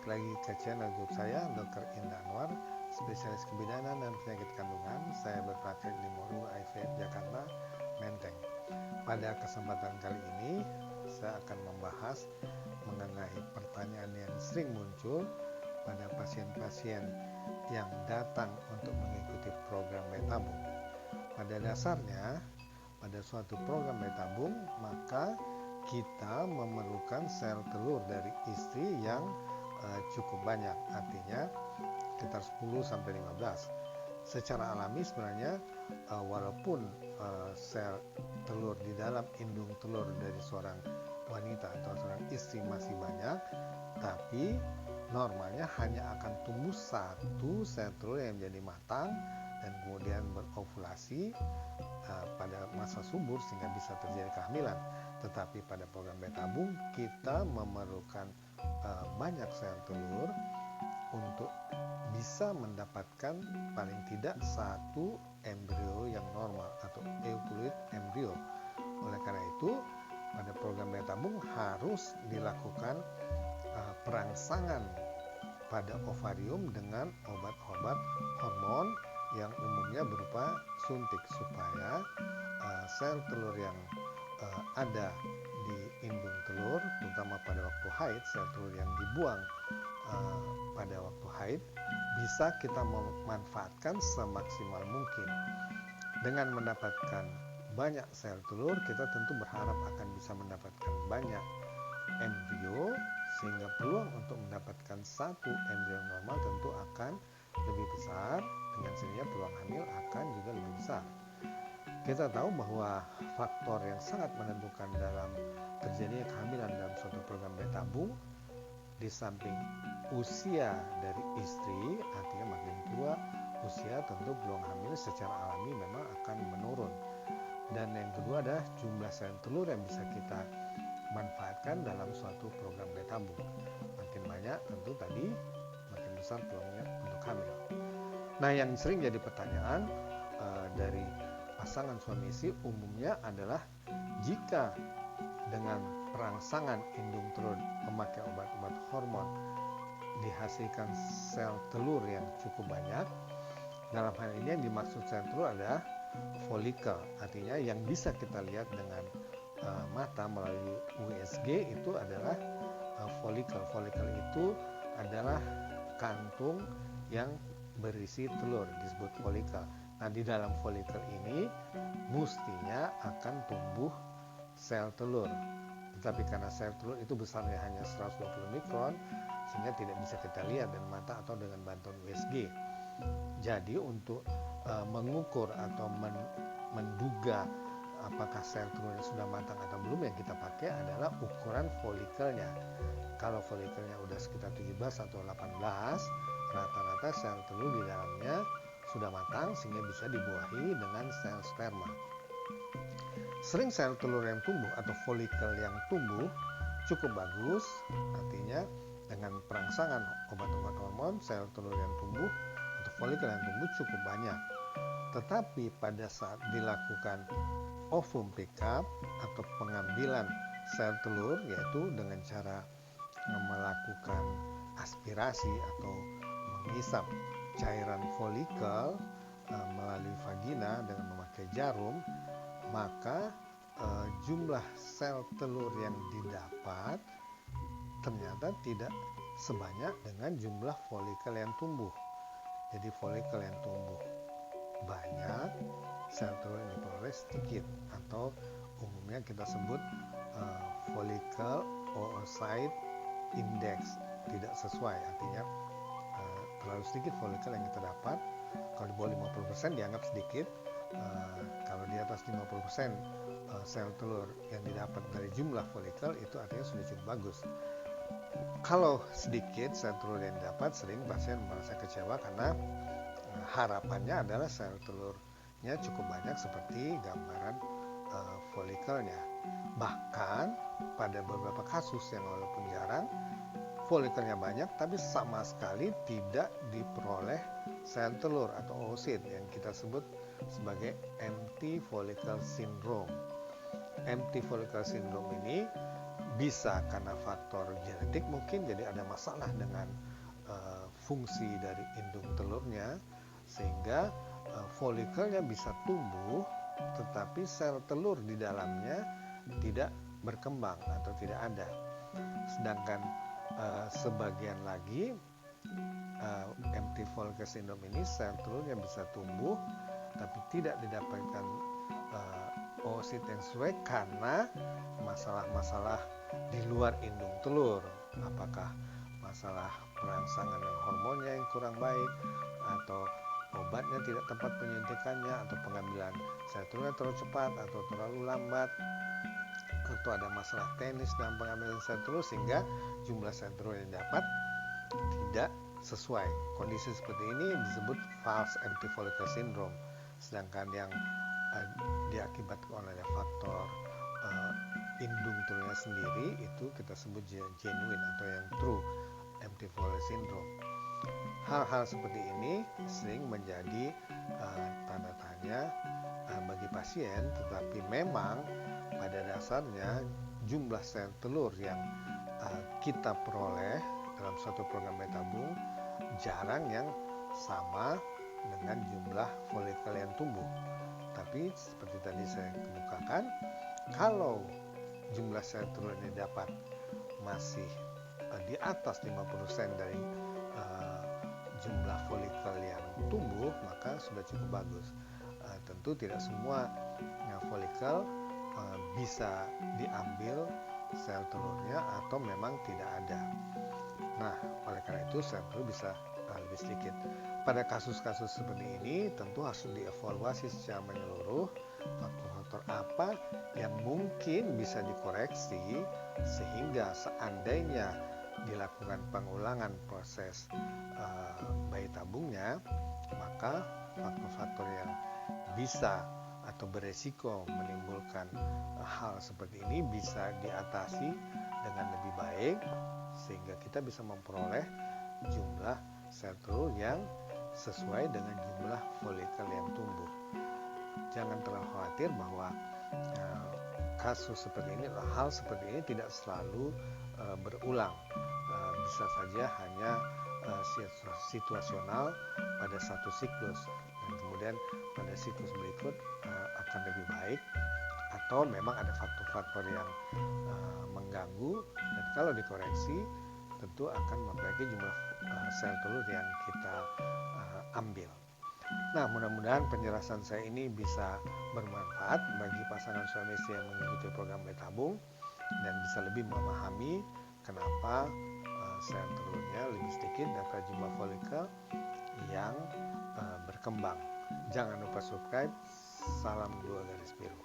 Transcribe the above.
lagi ke channel YouTube saya, Dr. Indah Anwar, spesialis kebidanan dan penyakit kandungan. Saya berpraktek di Moru IVF Jakarta, Menteng. Pada kesempatan kali ini, saya akan membahas mengenai pertanyaan yang sering muncul pada pasien-pasien yang datang untuk mengikuti program bayi tabung. Pada dasarnya, pada suatu program bayi tabung, maka kita memerlukan sel telur dari istri yang cukup banyak, artinya sekitar 10-15. Secara alami sebenarnya walaupun sel telur di dalam indung telur dari seorang wanita atau seorang istri masih banyak, tapi normalnya hanya akan tumbuh satu sel telur yang menjadi matang dan kemudian berovulasi pada masa subur sehingga bisa terjadi kehamilan. Tetapi pada program bayi tabung kita memerlukan banyak sel telur untuk bisa mendapatkan paling tidak satu embrio yang normal atau euploid embrio. Oleh karena itu, pada program bayi tabung harus dilakukan perangsangan pada ovarium dengan obat-obat hormon yang umumnya berupa suntik supaya sel telur yang ada di indung telur, terutama pada waktu haid, sel telur yang dibuang pada waktu haid bisa kita memanfaatkan semaksimal mungkin. Dengan mendapatkan banyak sel telur, kita tentu berharap akan bisa mendapatkan banyak embrio, sehingga peluang untuk mendapatkan satu embrio normal tentu akan lebih besar, dengan sendirinya peluang hamil akan juga lebih besar. Kita tahu bahwa faktor yang sangat menentukan dalam terjadinya kehamilan dalam suatu program bayi tabung, di samping usia dari istri, artinya makin tua usia, tentu peluang hamil secara alami memang akan menurun. Dan yang kedua adalah jumlah sel telur yang bisa kita manfaatkan dalam suatu program bayi tabung. Makin banyak tentu tadi makin besar peluangnya untuk hamil. Nah, yang sering jadi pertanyaan dari pasangan suami istri umumnya adalah, jika dengan perangsangan indung telur memakai obat-obat hormon dihasilkan sel telur yang cukup banyak, dalam hal ini yang dimaksud sel telur adalah folikel, artinya yang bisa kita lihat dengan mata melalui USG itu adalah folikel. Folikel itu adalah kantung yang berisi telur, disebut folikel. Nah, di dalam folikel ini mestinya akan tumbuh sel telur. Tetapi karena sel telur itu besarnya hanya 120 mikron, sehingga tidak bisa kita lihat dengan mata atau dengan bantuan USG. Jadi untuk mengukur atau menduga apakah sel telurnya sudah matang atau belum, yang kita pakai adalah ukuran folikelnya. Kalau folikelnya udah sekitar 17 atau 18, rata-rata sel telur di dalamnya sudah matang sehingga bisa dibuahi dengan sel sperma. Sering sel telur yang tumbuh atau folikel yang tumbuh cukup bagus, artinya dengan perangsangan obat-obat hormon, sel telur yang tumbuh atau folikel yang tumbuh cukup banyak. Tetapi pada saat dilakukan ovum pickup atau pengambilan sel telur, yaitu dengan cara melakukan aspirasi atau mengisap cairan folikel melalui vagina dengan memakai jarum, maka jumlah sel telur yang didapat ternyata tidak sebanyak dengan jumlah folikel yang tumbuh. Jadi folikel yang tumbuh banyak, sel telur yang diperoleh sedikit, atau umumnya kita sebut follicle oocyte index tidak sesuai, artinya terlalu sedikit folikel yang kita dapat. Kalau di bawah 50% dianggap sedikit, kalau di atas 50% sel telur yang didapat dari jumlah folikel itu artinya sudah cukup bagus. Kalau sedikit sel telur yang didapat, sering pasien merasa kecewa karena harapannya adalah sel telurnya cukup banyak seperti gambaran folikelnya. Bahkan pada beberapa kasus yang walaupun jarang, folikelnya banyak tapi sama sekali tidak diperoleh sel telur atau oosit yang kita sebut sebagai empty follicle syndrome. Empty follicle syndrome ini bisa karena faktor genetik mungkin, jadi ada masalah dengan fungsi dari indung telurnya, sehingga folikelnya bisa tumbuh tetapi sel telur di dalamnya tidak berkembang atau tidak ada. Sedangkan sebagian lagi empty follicle syndrome ini sel telurnya bisa tumbuh tapi tidak didapatkan oosit yang sesuai karena masalah-masalah di luar indung telur, apakah masalah perangsangan dan hormonnya yang kurang baik, atau obatnya tidak tepat penyuntikannya, atau pengambilan sel telurnya terlalu cepat atau terlalu lambat, atau ada masalah teknis dalam pengambilan sel telur sehingga jumlah sel telur yang dapat tidak sesuai. Kondisi seperti ini disebut false empty follicle syndrome. Sedangkan yang diakibatkan oleh faktor indung telurnya sendiri itu kita sebut genuine atau yang true empty follicle syndrome. Hal-hal seperti ini sering menjadi tanda tanya bagi pasien, tetapi memang pada dasarnya jumlah sel telur yang kita peroleh dalam suatu program bayi tabung jarang yang sama dengan jumlah folikel yang tumbuh. Tapi seperti tadi saya kemukakan, kalau jumlah sel telur yang didapat masih di atas 50% dari jumlah folikel yang tumbuh, maka sudah cukup bagus. Tentu tidak semua folikel bisa diambil sel telurnya atau memang tidak ada. Nah, oleh karena itu sel telur bisa lebih sedikit. Pada kasus-kasus seperti ini tentu harus dievaluasi secara menyeluruh faktor-faktor apa yang mungkin bisa dikoreksi sehingga seandainya dilakukan pengulangan proses bayi tabungnya, maka faktor-faktor yang bisa atau beresiko menimbulkan hal seperti ini bisa diatasi dengan lebih baik sehingga kita bisa memperoleh jumlah sel telur yang sesuai dengan jumlah folikel yang tumbuh. Jangan terlalu khawatir bahwa kasus seperti ini, hal seperti ini tidak selalu berulang. Bisa saja hanya situasional pada satu siklus dan kemudian pada siklus berikut akan lebih baik, atau memang ada faktor-faktor yang mengganggu dan kalau dikoreksi tentu akan memperbaiki jumlah sel telur yang kita ambil. Nah, mudah-mudahan penjelasan saya ini bisa bermanfaat bagi pasangan suami istri yang mengikuti program bayi tabung dan bisa lebih memahami kenapa sel telurnya lebih sedikit daripada jumlah folikel yang berkembang. Jangan lupa subscribe. Salam 2 garis biru.